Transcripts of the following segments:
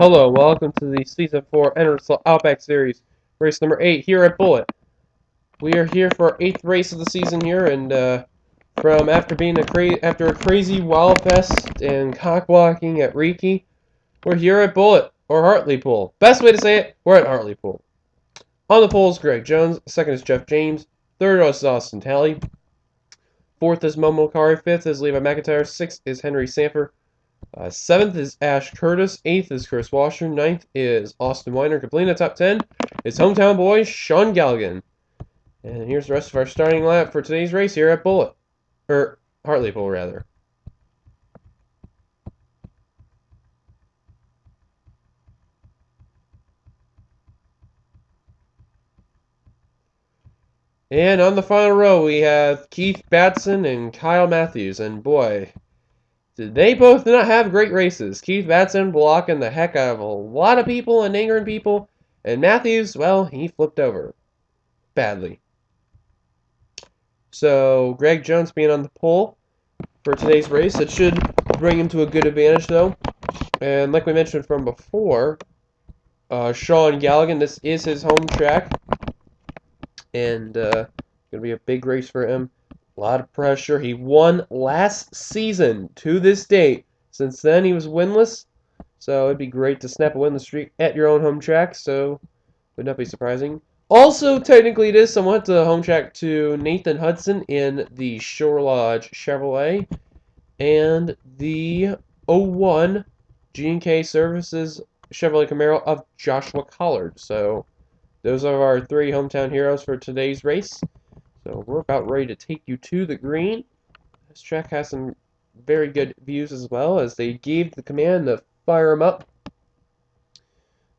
Hello, welcome to the Season 4 NRSL Outback Series, race number 8 here at Bullet. We are here for our 8th race of the season here, and after a crazy wild fest and cock-blocking at Reiki, we're here at Bullet, or Hartlepool. Best way to say it, we're at Hartlepool. On the pole is Greg Jones, second is Jeff James, third is Austin Talley, fourth is Momo Kari, fifth is Levi McIntyre, sixth is Henry Sanford, seventh is Ash Curtis. Eighth is Chris Washer. Ninth is Austin Weiner. Completing the top 10 is hometown boy Sean Galligan. And here's the rest of our starting lineup for today's race here at Bullet. Or Hartlepool, rather. And on the final row, we have Keith Batson and Kyle Matthews. And boy, did they both not have great races. Keith Batson blocking the heck out of a lot of people and angering people. And Matthews, well, he flipped over. Badly. So, Greg Jones being on the pole for today's race. It should bring him to a good advantage, though. And like we mentioned from before, Sean Galligan, this is his home track. And going to be a big race for him. A lot of pressure. He won last season to this date. Since then, he was winless. So, it'd be great to snap a winless streak at your own home track. So, would not be surprising. Also, technically, it is somewhat the home track to Nathan Hudson in the Shore Lodge Chevrolet and the 01 G&K Services Chevrolet Camaro of Joshua Collard. So, those are our three hometown heroes for today's race. So, we're about ready to take you to the green. This track has some very good views as well, as they gave the command to fire them up.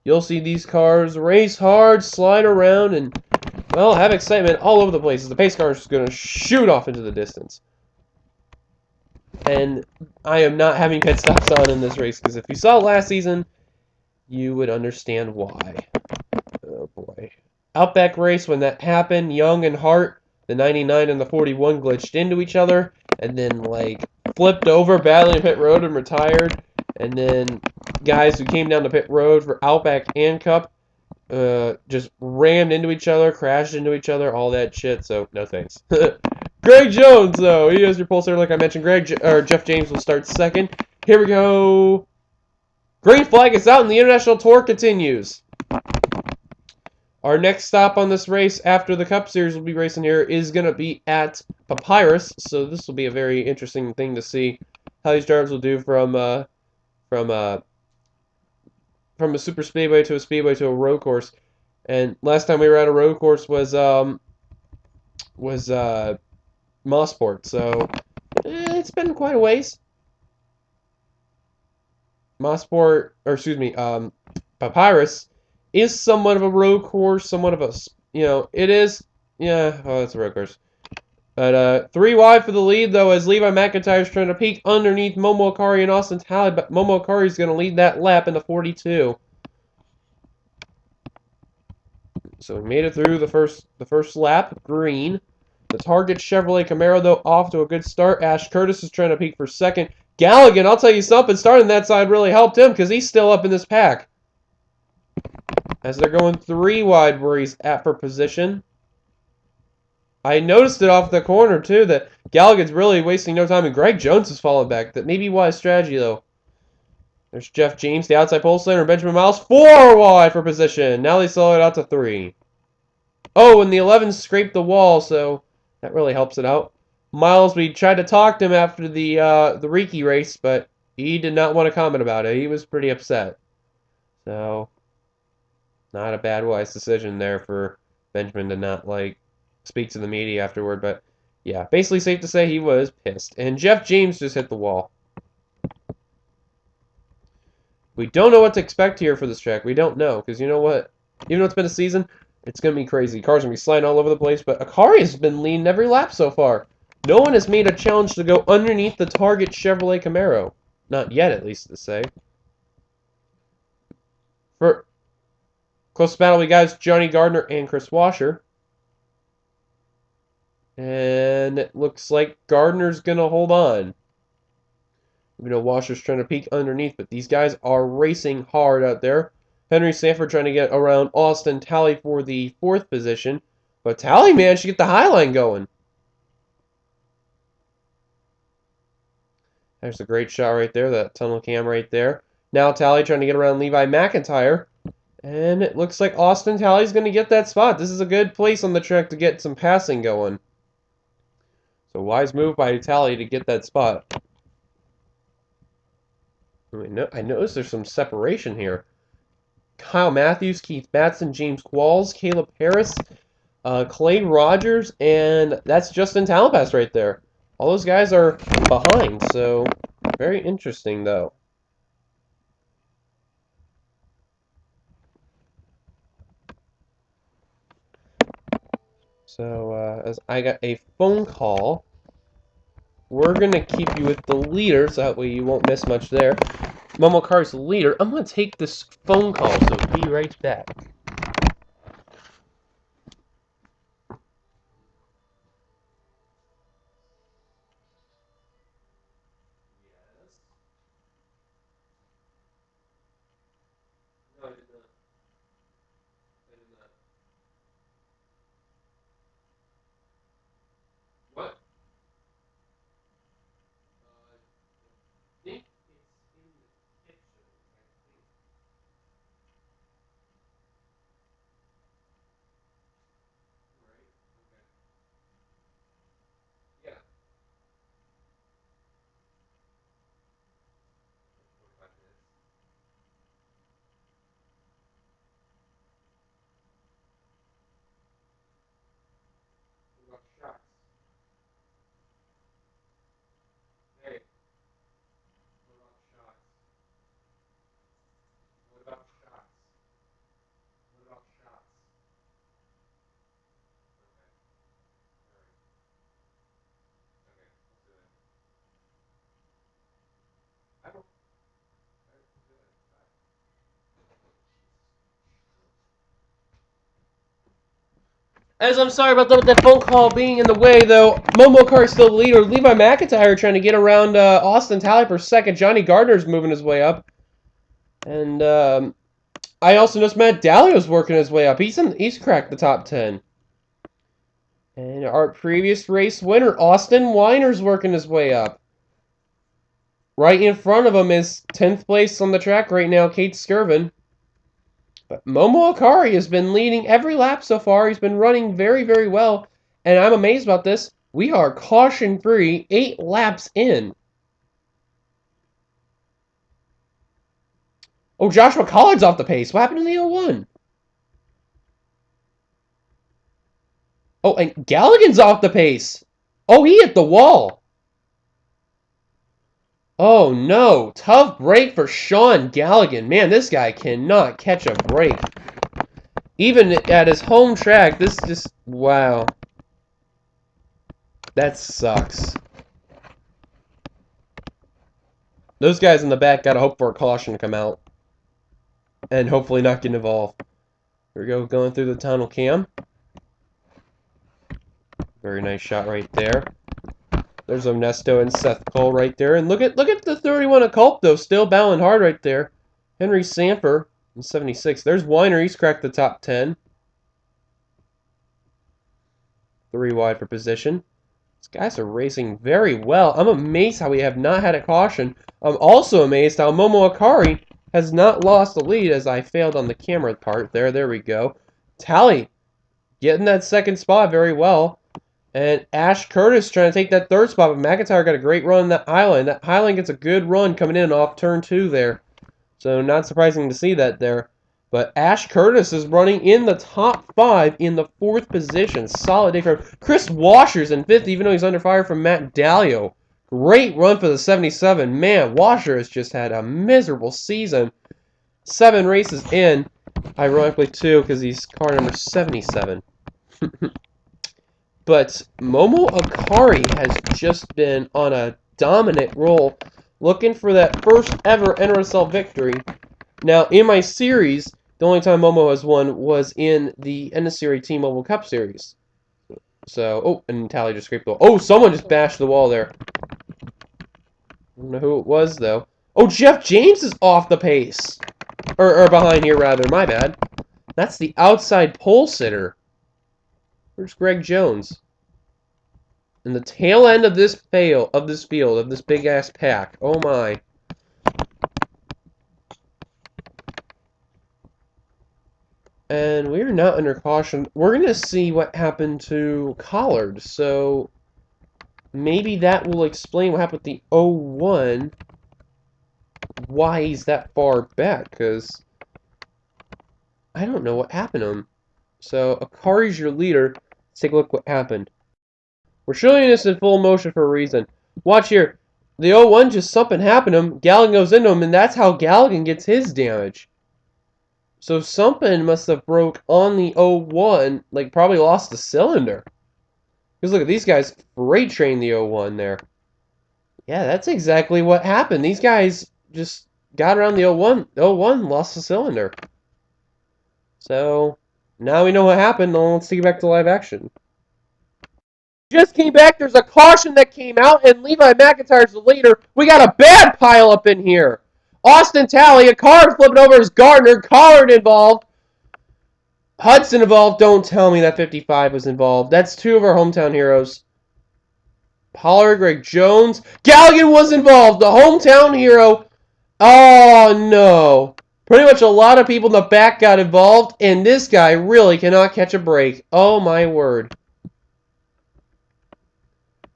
You'll see these cars race hard, slide around, and, well, have excitement all over the place as the pace car is going to shoot off into the distance. And I am not having pit stops on in this race, because if you saw last season, you would understand why. Oh, boy. Outback race, when that happened, Young and Hart, the 99 and the 41, glitched into each other, and then, like, flipped over badly in pit road and retired. And then guys who came down the pit road for Outback and Cup just rammed into each other, crashed into each other, all that shit. So no thanks. Greg Jones, though, he is your pulsator, like I mentioned. Jeff James will start second. Here we go. Green flag is out, and the International Tour continues. Our next stop on this race after the Cup Series will be racing here is going to be at Papyrus. So this will be a very interesting thing to see how these drivers will do from a super speedway to a speedway to a road course. And last time we were at a road course was Mossport. So it's been quite a ways. Papyrus is somewhat of a road course, somewhat of a, it is, it's a road course. But 3 wide for the lead, though, as Levi McIntyre is trying to peek underneath Momo Kari and Austin Talley, but Momo Kari is going to lead that lap in the 42. So we made it through the first lap, green. The Target Chevrolet Camaro, though, off to a good start. Ash Curtis is trying to peek for second. Galligan, I'll tell you something, starting that side really helped him because he's still up in this pack. As they're going 3 wide where he's at for position. I noticed it off the corner, too, that Galligan's really wasting no time, and Greg Jones is falling back. That may be wise strategy, though. There's Jeff James, the outside pole center, and Benjamin Miles, 4 wide for position. Now they slow it out to 3. Oh, and the 11 scraped the wall, so that really helps it out. Miles, we tried to talk to him after the Reiki race, but he did not want to comment about it. He was pretty upset. So, not a bad, wise decision there for Benjamin to not, speak to the media afterward, but yeah, basically safe to say he was pissed. And Jeff James just hit the wall. We don't know what to expect here for this track. We don't know, because you know what? Even though it's been a season, it's going to be crazy. Cars are going to be sliding all over the place, but Akari has been leading every lap so far. No one has made a challenge to go underneath the Target Chevrolet Camaro. Not yet, at least to say. For close battle, we got Johnny Gardner and Chris Washer. And it looks like Gardner's going to hold on. You know, Washer's trying to peek underneath, but these guys are racing hard out there. Henry Sanford trying to get around Austin Talley for the 4th position. But Talley managed to get the high line going. There's a great shot right there, that tunnel cam right there. Now Talley trying to get around Levi McIntyre. And it looks like Austin Talley's going to get that spot. This is a good place on the track to get some passing going. So wise move by Talley to get that spot. I noticed there's some separation here. Kyle Matthews, Keith Batson, James Qualls, Caleb Harris, Clay Rogers, and that's Justin Talapas right there. All those guys are behind, so very interesting though. So as I got a phone call, we're going to keep you with the leader, so that way you won't miss much there. Momo Car's leader. I'm going to take this phone call, so be right back. No, I did not. I did not. What? I think it's in the kitchen, I think. Right? Okay. Yeah. 45 minutes. What about shots? Hey, what about shots? What about shots? What about shots? Okay. Alright. Okay. Let's do it. I don't. Alright, let's do it. Bye. As I'm sorry about that phone call being in the way, though, Momo Car is still the leader. Levi McIntyre trying to get around Austin Talley for 2nd. Johnny Gardner's moving his way up. And I also noticed Matt Dallio's working his way up. He's cracked the top 10. And our previous race winner, Austin Weiner's working his way up. Right in front of him is 10th place on the track right now, Kate Skirvin. But Momo Akari has been leading every lap so far. He's been running very, very well. And I'm amazed about this. We are caution-free 8 laps in. Oh, Joshua Collard's off the pace. What happened to the 01? Oh, and Galligan's off the pace. Oh, he hit the wall. Oh, no. Tough break for Sean Galligan. Man, this guy cannot catch a break. Even at his home track, this just... Wow. That sucks. Those guys in the back gotta hope for a caution to come out. And hopefully not get involved. Here we go, going through the tunnel cam. Very nice shot right there. There's Ernesto and Seth Cole right there. And look at the 31 of Culp, though. Still battling hard right there. Henry Samper in 76. There's Weiner. He's cracked the top 10. 3 wide for position. These guys are racing very well. I'm amazed how we have not had a caution. I'm also amazed how Momo Akari has not lost the lead, as I failed on the camera part there. There we go. Talley getting that 2nd spot very well. And Ash Curtis trying to take that 3rd spot, but McIntyre got a great run in that Highline. That Highline gets a good run coming in off turn 2 there. So not surprising to see that there. But Ash Curtis is running in the top 5 in the 4th position. Solid day for him. Chris Washer's in 5th, even though he's under fire from Matt Dallio. Great run for the 77. Man, Washer has just had a miserable season. 7 races in. Ironically, too, because he's car number 77. But Momo Akari has just been on a dominant roll, looking for that first ever NRSL victory. Now, in my series, the only time Momo has won was in the NSCRA T-Mobile Cup Series. So, oh, and Talley just scraped the wall. Oh, someone just bashed the wall there. don't know who it was, though. Oh, Jeff James is off the pace. Or behind here, rather. My bad. That's the outside pole sitter. Where's Greg Jones? In the tail end of this field, of this big-ass pack. Oh, my. And we're not under caution. We're going to see what happened to Collard. So, maybe that will explain what happened with the 0-1. Why he's that far back. Because I don't know what happened to him. So, Akari's your leader. Let's take a look what happened. We're showing this in full motion for a reason. Watch here. The 0-1 just something happened to him. Galligan goes into him, and that's how Galligan gets his damage. So something must have broke on the 0-1, like probably lost the cylinder. Because look at these guys freight train the 0-1 there. Yeah, that's exactly what happened. These guys just got around the 0-1, lost the cylinder. So now we know what happened. Now let's take it back to live action. Just came back. There's a caution that came out, and Levi McIntyre's the leader. We got a bad pile up in here. Austin Talley, a car flipping over his Gardner. Collard involved. Hudson involved. Don't tell me that 55 was involved. That's two of our hometown heroes. Pollard, Greg Jones. Galligan was involved. The hometown hero. Oh, no. Pretty much a lot of people in the back got involved, and this guy really cannot catch a break. Oh, my word.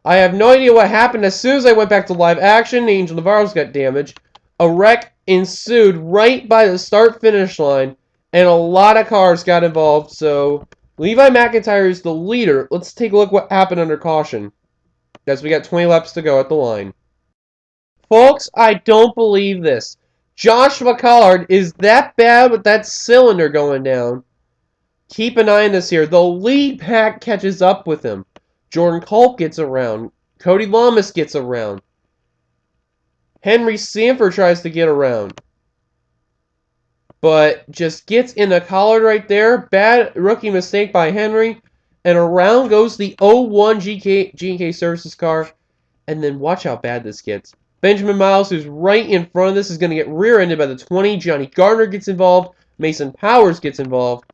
I have no idea what happened. As soon as I went back to live action, Angel Navarro's got damaged. A wreck ensued right by the start-finish line, and a lot of cars got involved, so Levi McIntyre is the leader. Let's take a look what happened under caution, as we got 20 laps to go at the line. Folks, I don't believe this. Joshua Collard is that bad with that cylinder going down. Keep an eye on this here. The lead pack catches up with him. Jordan Culp gets around. Cody Lamas gets around. Henry Sanford tries to get around. But just gets in the Collard right there. Bad rookie mistake by Henry. And around goes the 0-1 G&K Services car. And then watch how bad this gets. Benjamin Miles, who's right in front of this, is going to get rear-ended by the 20. Johnny Gardner gets involved. Mason Powers gets involved.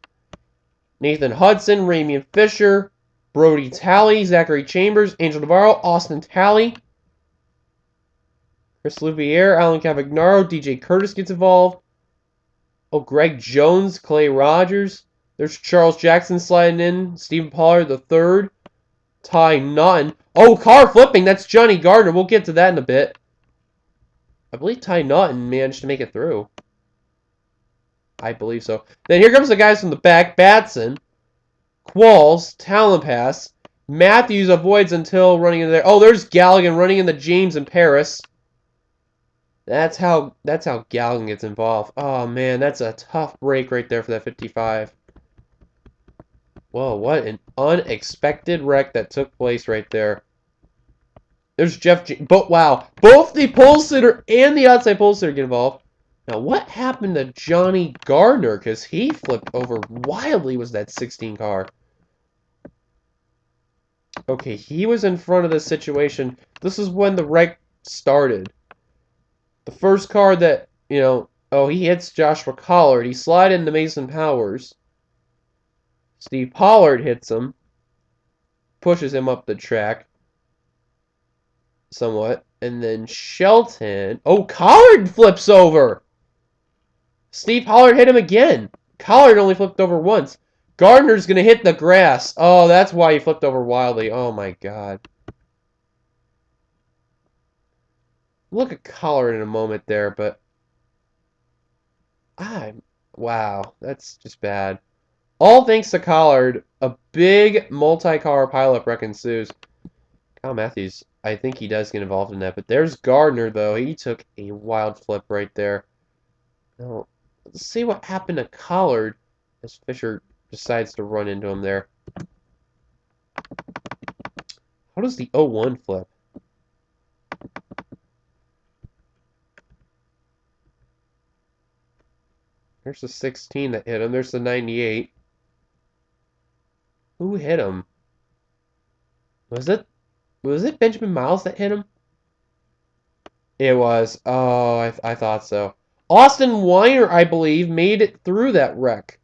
Nathan Hudson, Ramian Fisher, Brody Talley, Zachary Chambers, Angel Navarro, Austin Talley, Chris Louviere, Alan Cavagnaro, DJ Curtis gets involved. Oh, Greg Jones, Clay Rogers. There's Charles Jackson sliding in. Stephen Pollard the third. Ty Naughton. Oh, car flipping. That's Johnny Gardner. We'll get to that in a bit. I believe Ty Naughton managed to make it through. I believe so. Then here comes the guys from the back. Batson. Qualls, Talon Pass. Matthews avoids until running into there. Oh, there's Galligan running into James and Paris. That's how Galligan gets involved. Oh man, that's a tough break right there for that 55. Whoa, what an unexpected wreck that took place right there. There's but wow, both the pole sitter and the outside pole sitter get involved. Now, what happened to Johnny Gardner? Because he flipped over wildly was that 16 car. Okay, he was in front of this situation. This is when the wreck started. The first car that, oh, he hits Joshua Collard. He slides into Mason Powers. Steve Pollard hits him. Pushes him up the track. Somewhat. And then Shelton. Oh, Collard flips over! Steve Pollard hit him again. Collard only flipped over once. Gardner's going to hit the grass. Oh, that's why he flipped over wildly. Oh, my God. Look at Collard in a moment there, but... wow, that's just bad. All thanks to Collard, a big multi-car pileup wreck ensues. Kyle Matthews, I think he does get involved in that, but there's Gardner, though. He took a wild flip right there. Now, let's see what happened to Collard as Fisher decides to run into him there. How does the 0-1 flip? There's the 16 that hit him. There's the 98. Who hit him? Was it Benjamin Miles that hit him? It was. Oh, I thought so. Austin Weiner, I believe, made it through that wreck.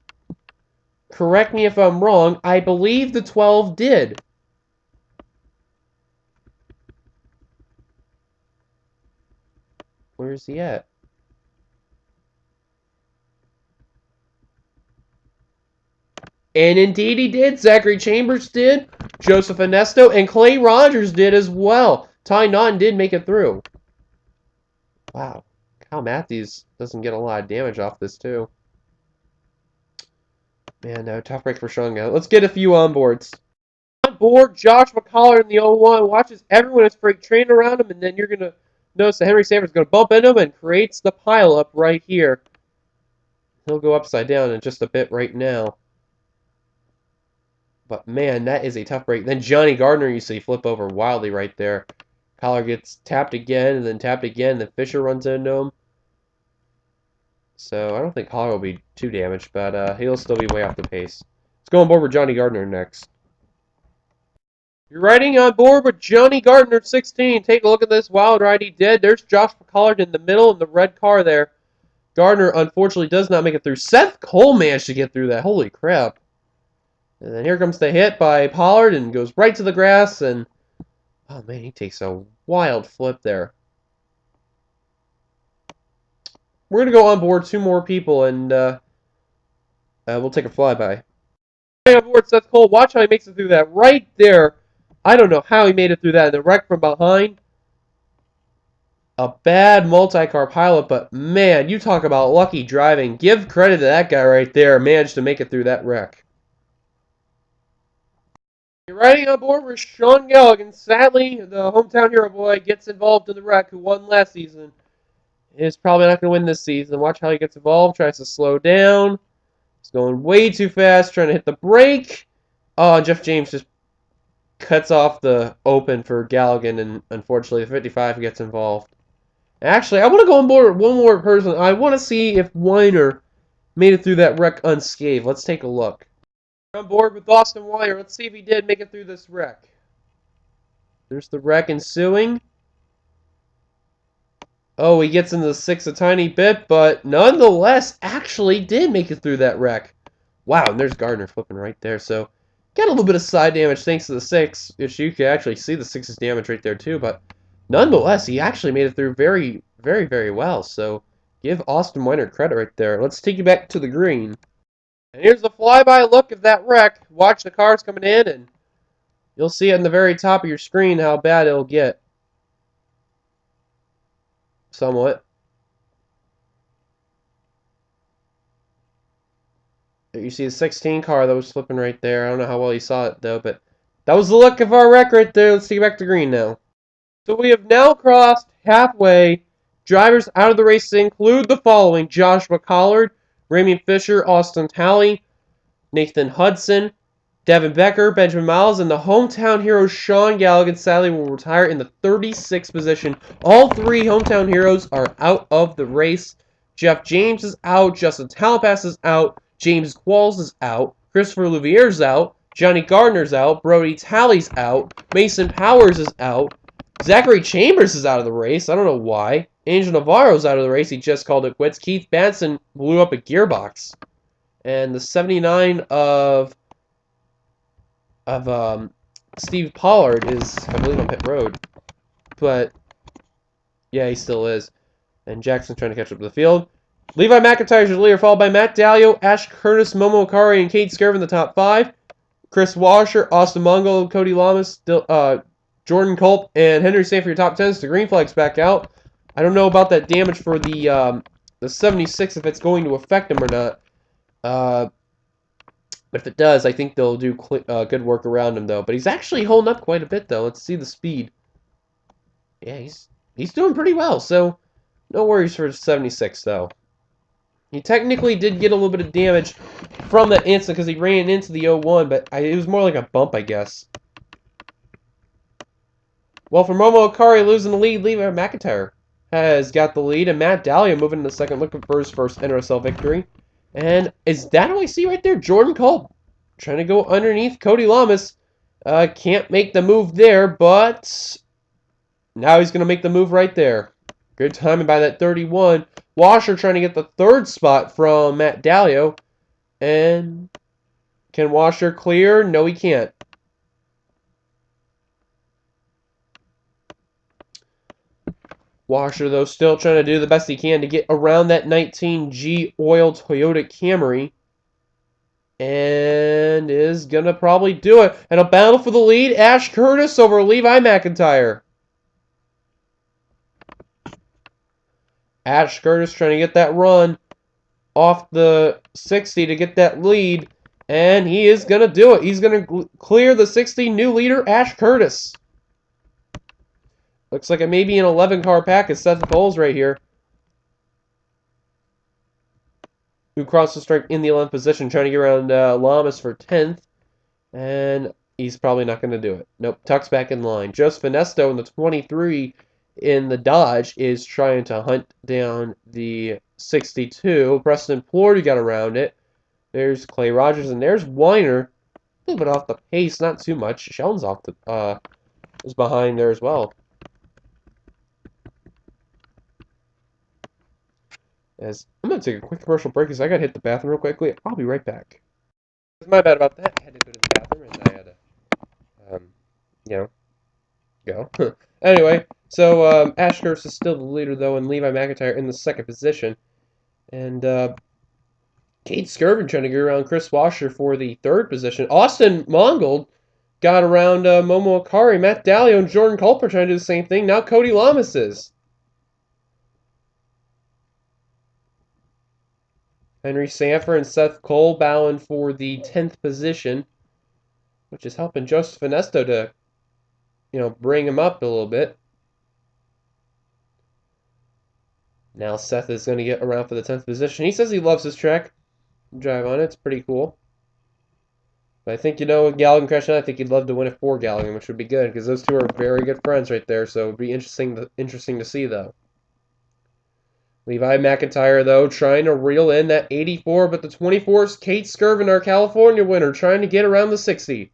Correct me if I'm wrong. I believe the 12 did. Where's he at? And indeed he did. Zachary Chambers did. Joseph Ernesto and Clay Rogers did as well. Ty Naughton did make it through. Wow. Kyle Matthews doesn't get a lot of damage off this, too. Man, no, tough break for Sean. Let's get a few onboards. On board, Josh McCollar in the 0-1 watches everyone as freight train around him, and then you're going to notice that Henry Sanford's going to bump into him and creates the pile-up right here. He'll go upside down in just a bit right now. But man, that is a tough break. Then Johnny Gardner, you see, flip over wildly right there. Collar gets tapped again, and then tapped again. Then Fisher runs into him. So I don't think Collar will be too damaged, but he'll still be way off the pace. Let's go on board with Johnny Gardner next. You're riding on board with Johnny Gardner, 16. Take a look at this wild ride he did. There's Josh McCollard in the middle in the red car there. Gardner, unfortunately, does not make it through. Seth Cole managed to get through that. Holy crap. And then here comes the hit by Pollard and goes right to the grass. And, oh man, he takes a wild flip there. We're going to go on board two more people, and we'll take a flyby. On board Seth Cole. Watch how he makes it through that right there. I don't know how he made it through that. And the wreck from behind. A bad multi-car pilot, but man, you talk about lucky driving. Give credit to that guy right there. Managed to make it through that wreck. You're riding on board with Sean Galligan. Sadly, the hometown hero boy gets involved in the wreck who won last season. Is probably not going to win this season. Watch how he gets involved. Tries to slow down. He's going way too fast. Trying to hit the brake. Oh, Jeff James just cuts off the open for Galligan. And unfortunately, the 55 gets involved. Actually, I want to go on board with one more person. I want to see if Weiner made it through that wreck unscathed. Let's take a look. On board with Austin Weiner. Let's see if he did make it through this wreck. There's the wreck ensuing. Oh, he gets into the 6 a tiny bit, but nonetheless, actually did make it through that wreck. Wow, and there's Gardner flipping right there. So, got a little bit of side damage thanks to the 6, which you can actually see the 6's damage right there too, but nonetheless, he actually made it through very, very, very well. So, give Austin Weiner credit right there. Let's take you back to the green. And here's the flyby look of that wreck. Watch the cars coming in, and you'll see it in the very top of your screen how bad it'll get. Somewhat. You see the 16 car that was flipping right there. I don't know how well you saw it, though, but that was the look of our wreck right there. Let's take it back to green now. So we have now crossed halfway. Drivers out of the race include the following: Josh McCollard, Ramian Fisher, Austin Talley, Nathan Hudson, Devin Becker, Benjamin Miles, and the hometown hero Sean Galligan sadly will retire in the 36th position. All three hometown heroes are out of the race. Jeff James is out, Justin Talpass is out, James Qualls is out, Christopher Louviere's out, Johnny Gardner's out, Brody Talley's out, Mason Powers is out, Zachary Chambers is out of the race. I don't know why. Angel Navarro's out of the race. He just called it quits. Keith Batson blew up a gearbox. And the 79 of Steve Pollard is, I believe, on pit road. But, yeah, he still is. And Jackson's trying to catch up to the field. Levi McIntyre's your leader, followed by Matt Dalio, Ash Curtis, Momo Akari, and Kate Skirv in the top 5. Chris Washer, Austin Mungo, Cody Lamas, Jordan Culp, and Henry Sanford for your top 10s. The green flag's back out. I don't know about that damage for the 76, if it's going to affect him or not. But if it does, I think they'll do good work around him, though. But he's actually holding up quite a bit, though. Let's see the speed. Yeah, he's doing pretty well, so no worries for 76, though. He technically did get a little bit of damage from that instant because he ran into the 0-1, but it was more like a bump, I guess. Well, for Momo Akari losing the lead, Levi McIntyre has got the lead, and Matt Dalio moving into second, looking for his first NRSL victory. And is that who I see right there? Jordan Culp trying to go underneath Cody Lamas. Can't make the move there, but now he's going to make the move right there. Good timing by that 31. Washer trying to get the third spot from Matt Dalio. And can Washer clear? No, he can't. Washer, though, still trying to do the best he can to get around that 19G oil Toyota Camry. And is going to probably do it. And a battle for the lead. Ash Curtis over Levi McIntyre. Ash Curtis trying to get that run off the 60 to get that lead. And he is going to do it. He's going to clear the 60. New leader, Ash Curtis. Looks like it may be an 11-car pack as Seth Bowles right here, who crossed the stripe in the 11th position, trying to get around Lamas for 10th. And he's probably not going to do it. Nope, tucks back in line. Joseph Finesto in the 23 in the Dodge is trying to hunt down the 62. Preston Plord got around it. There's Clay Rogers, and there's Weiner. A little bit off the pace, not too much. Sheldon's off the is behind there as well. As I'm going to take a quick commercial break because I got to hit the bathroom real quickly. I'll be right back. My bad about that. I had to go to the bathroom and I had to, go. Anyway, so Ash Curtis is still the leader, though, and Levi McIntyre in the second position. And Kate Skirvin trying to get around Chris Washer for the third position. Austin Mongold got around Momo Akari. Matt Dalio and Jordan Culper trying to do the same thing. Now Cody Lamas is. Henry Sanford and Seth Cole battling for the 10th position, which is helping Joseph Finesto to, bring him up a little bit. Now Seth is going to get around for the 10th position. He says he loves his track. Drive on it. It's pretty cool. But I think, with Galligan crashing out, I think he'd love to win it for Galligan, which would be good, because those two are very good friends right there, so it would be interesting to see, though. Levi McIntyre, though, trying to reel in that 84, but the 24 is Kate Skirvin, our California winner, trying to get around the 60.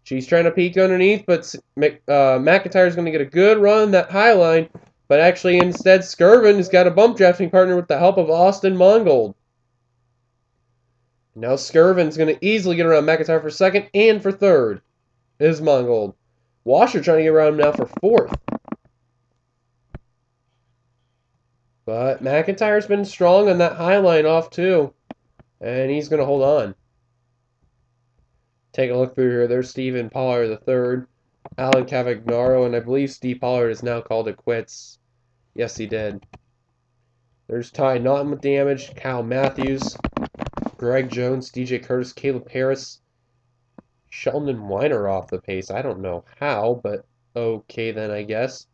She's trying to peek underneath, but McIntyre's going to get a good run that high line, but actually instead Skirvin has got a bump drafting partner with the help of Austin Mongold. Now Skirvin's going to easily get around McIntyre for second and for third. Is Mongold. Washer trying to get around him now for fourth. But McIntyre's been strong on that high line off too. And he's going to hold on. Take a look through here. There's Stephen Pollard the third. Alan Cavagnaro, and I believe Steve Pollard has now called it quits. Yes, he did. There's Ty Naughton with damage. Kyle Matthews. Greg Jones. DJ Curtis. Caleb Harris. Sheldon Weiner off the pace. I don't know how, but okay then, I guess.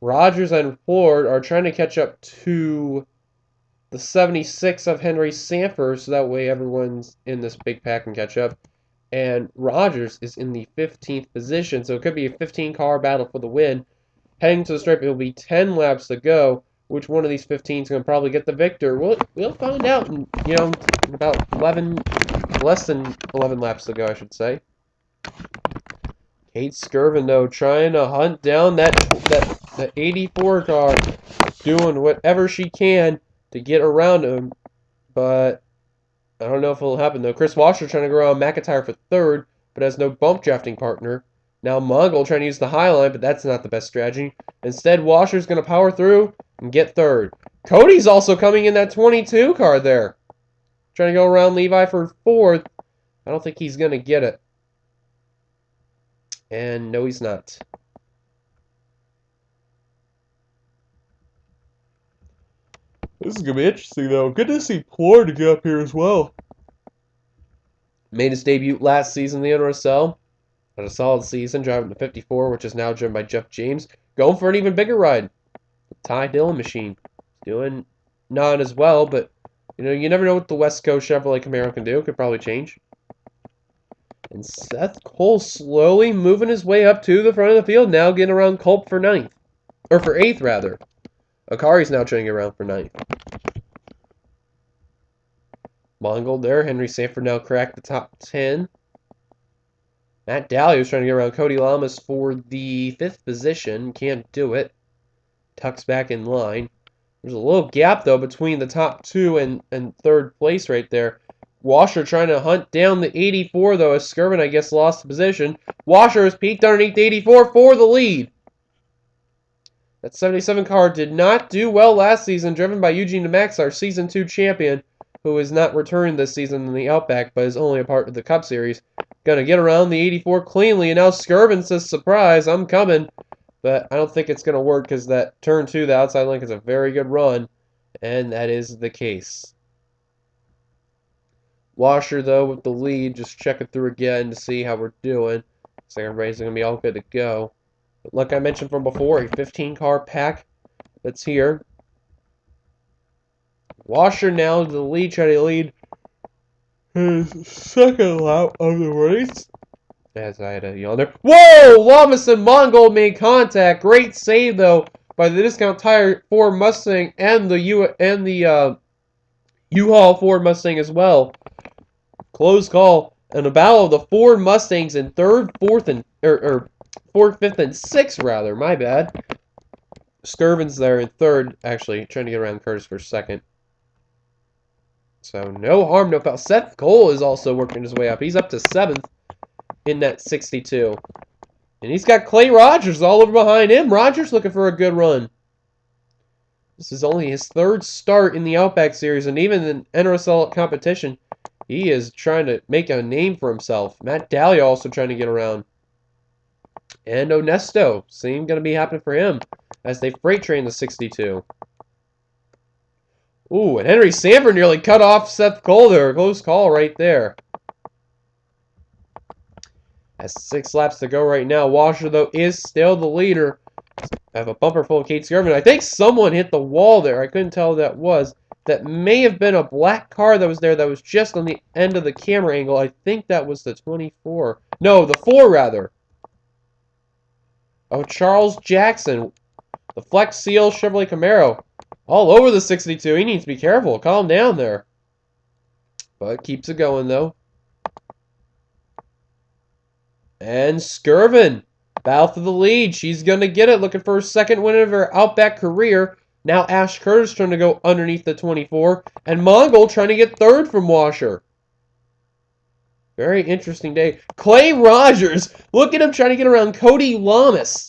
Rogers and Ford are trying to catch up to the 76 of Henry Sanford, so that way everyone's in this big pack can catch up. And Rogers is in the 15th position, so it could be a 15-car battle for the win. Heading to the stripe, it will be 10 laps to go. Which one of these 15 is going to probably get the victor? We'll find out in, about less than 11 laps to go, I should say. Kate Skirvin, though, trying to hunt down that 84 car, doing whatever she can to get around him, but I don't know if it'll happen, though. Chris Washer trying to go around McIntyre for third, but has no bump drafting partner. Now Mongol trying to use the high line, but that's not the best strategy. Instead, Washer's going to power through and get third. Cody's also coming in that 22 car there. Trying to go around Levi for fourth. I don't think he's going to get it. And no, he's not. This is going to be interesting, though. Good to see Plord get up here as well. Made his debut last season in the NRSL. Had a solid season, driving the 54, which is now driven by Jeff James. Going for an even bigger ride. The Ty Dillon machine. Doing not as well, but, you never know what the West Coast Chevrolet Camaro can do. Could probably change. And Seth Cole slowly moving his way up to the front of the field. Now getting around Culp for ninth. Or for eighth, rather. Akari's now trying to get around for ninth. Mongold there. Henry Sanford now cracked the top 10. Matt Dalio is trying to get around Cody Lamas for the 5th position. Can't do it. tucks back in line. There's a little gap, though, between the top two and third place right there. Washer trying to hunt down the 84, though, as Skirvin, I guess, lost the position. Washer has peaked underneath the 84 for the lead. That 77 car did not do well last season, driven by Eugene DeMax, our Season 2 champion, who is not returned this season in the Outback, but is only a part of the Cup Series. Gonna get around the 84 cleanly, and now Skirvin says, surprise, I'm coming. But I don't think it's gonna work, because that turn 2, the outside link, is a very good run, and that is the case. Washer, though, with the lead, just checking through again to see how we're doing. Looks like everybody's gonna be all good to go. But like I mentioned from before, a 15-car pack that's here. Washer now to the lead, trying to lead his second lap of the race. As I had a yawn there. Whoa! Lamas and Mongol made contact. Great save, though, by the Discount Tire Ford Mustang and the U-Haul Ford Mustang as well. Close call. And a battle of the Ford Mustangs in third, fourth, and fourth, fifth, and sixth, rather. My bad. Skirvin's there in third, actually, trying to get around Curtis for second. So, no harm, no foul. Seth Cole is also working his way up. He's up to seventh in that 62. And he's got Clay Rogers all over behind him. Rogers looking for a good run. This is only his third start in the Outback Series, and even in NRSL competition, he is trying to make a name for himself. Matt Dahlia also trying to get around. And Onesto, same going to be happening for him as they freight train the 62. Ooh, and Henry Sanford nearly cut off Seth Cole there. Close call right there. Has 6 laps to go right now. Washer, though, is still the leader. I have a bumper full of Kate Skirvin. I think someone hit the wall there. I couldn't tell who that was. That may have been a black car that was there that was just on the end of the camera angle. I think that was the 24. No, the 4, rather. Oh, Charles Jackson. The Flex Seal Chevrolet Camaro. All over the 62. He needs to be careful. Calm down there. But keeps it going, though. And Skirvin. Battle for the lead. She's going to get it. Looking for her second win of her Outback career. Now Ash Curtis trying to go underneath the 24. And Mongol trying to get third from Washer. Very interesting day. Clay Rogers. Look at him trying to get around Cody Lamas.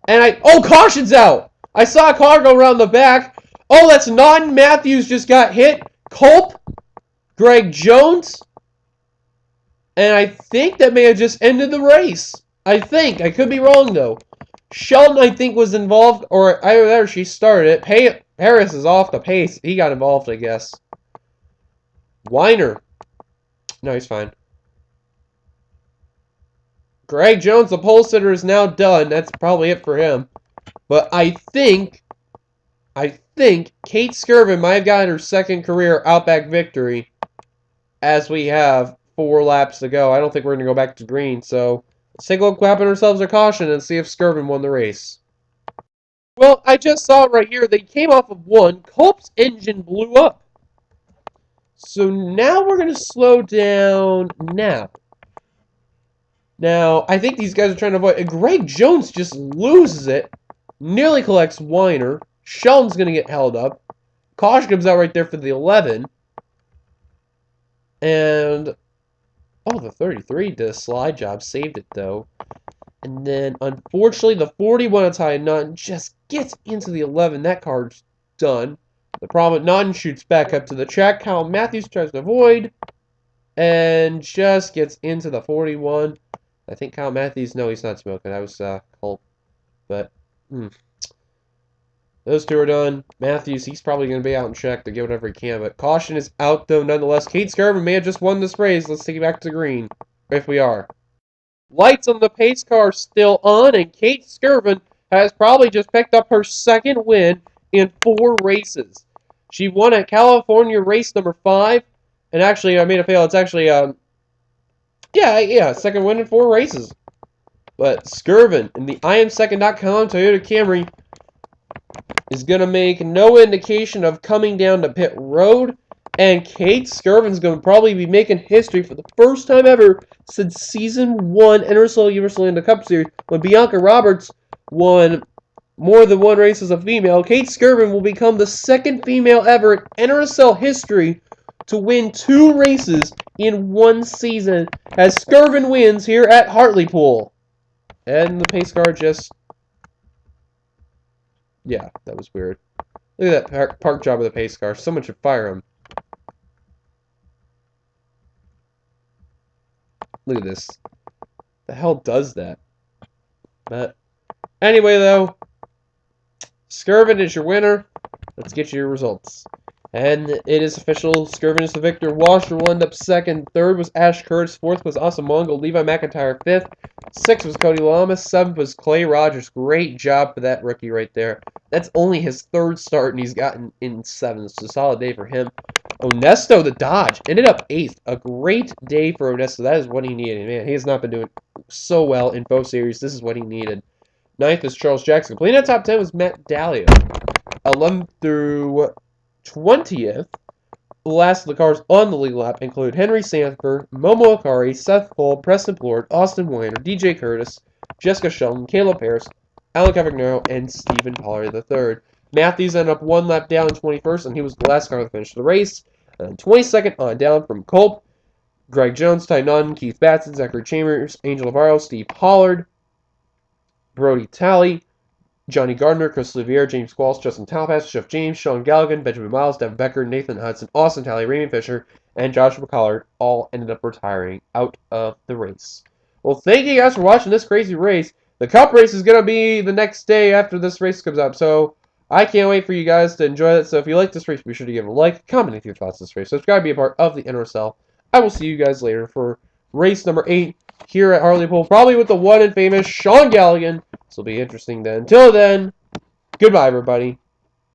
And oh, caution's out. I saw a car go around the back. Oh, that's Naughton Matthews just got hit. Culp. Greg Jones. And I think that may have just ended the race. I think. I could be wrong, though. Sheldon, I think, was involved, or either that or she started it. Harris is off the pace. He got involved, I guess. Weiner. No, he's fine. Greg Jones, the pole sitter, is now done. That's probably it for him. But I think Kate Skirvin might have gotten her second career Outback victory, as we have 4 laps to go. I don't think we're going to go back to green, so let's take a look what happened ourselves a caution and see if Skirvin won the race. Well, I just saw it right here. They came off of 1. Culp's engine blew up. So now we're going to slow down now. Now, I think these guys are trying to avoid... Greg Jones just loses it. Nearly collects Weiner. Sheldon's going to get held up. Caution comes out right there for the 11. And... oh, the 33 did a slide job. Saved it, though. And then, unfortunately, the 41 of Ty Naughton just gets into the 11. That card's done. The problem with Naughton shoots back up to the track. Kyle Matthews tries to avoid. And just gets into the 41. I think Kyle Matthews... no, he's not smoking. That was Colt. But, those two are done. Matthews, he's probably going to be out in check to get whatever he can. But caution is out, though, nonetheless. Kate Skirvin may have just won this race. Let's take it back to green, if we are. Lights on the pace car still on, and Kate Skirvin has probably just picked up her second win in 4 races. She won at California race number 5. And actually, I made a fail. It's actually, second win in 4 races. But Skirvin in the IamSecond.com Toyota Camry is going to make no indication of coming down to pit road. And Kate Skirvin's going to probably be making history for the first time ever since Season 1 NRSL Universal Cup Series when Bianca Roberts won more than one race as a female, Kate Skirvin will become the second female ever in NRSL history to win 2 races in 1 season as Skirvin wins here at Hartlepool. And the pace car just... yeah, that was weird. Look at that park job of the pace car. Someone should fire him. Look at this. The hell does that? But anyway, though, Skirvin is your winner. Let's get you your results. And it is official. Skirvin is the victor. Washer will end up second. Third was Ash Curtis. Fourth was Awesome Mongol. Levi McIntyre fifth. Sixth was Cody Lamas. Seventh was Clay Rogers. Great job for that rookie right there. That's only his 3rd start, and he's gotten in 7th. It's a solid day for him. Onesto, the Dodge, ended up 8th. A great day for Onesto. That is what he needed. Man, he has not been doing so well in both series. This is what he needed. 9th is Charles Jackson. Completing that top 10 was Matt Dallio. 11th through 20th, the last of the cars on the lead lap include Henry Sanford, Momo Akari, Seth Cole, Preston Plord, Austin Weiner, DJ Curtis, Jessica Shelton, Caleb Harris, Alan Cavagnaro, and Stephen Pollard III. Matthews ended up 1 lap down in 21st, and he was the last car to finish the race. And 22nd on down from Culp, Greg Jones, Ty Nunn, Keith Batson, Zachary Chambers, Angel Navarro, Steve Pollard, Brody Talley, Johnny Gardner, Chris Olivier, James Qualls, Justin Talpas, Jeff James, Sean Galligan, Benjamin Miles, Devin Becker, Nathan Hudson, Austin Talley, Raymond Fisher, and Joshua Collard all ended up retiring out of the race. Well, thank you guys for watching this crazy race. The Cup race is going to be the next day after this race comes up, so I can't wait for you guys to enjoy it. So if you like this race, be sure to give it a like, comment with your thoughts on this race. Subscribe to be a part of the NRSL. I will see you guys later for race number 8 here at Hartlepool, probably with the one and famous Sean Galligan. This will be interesting then. Until then, goodbye, everybody.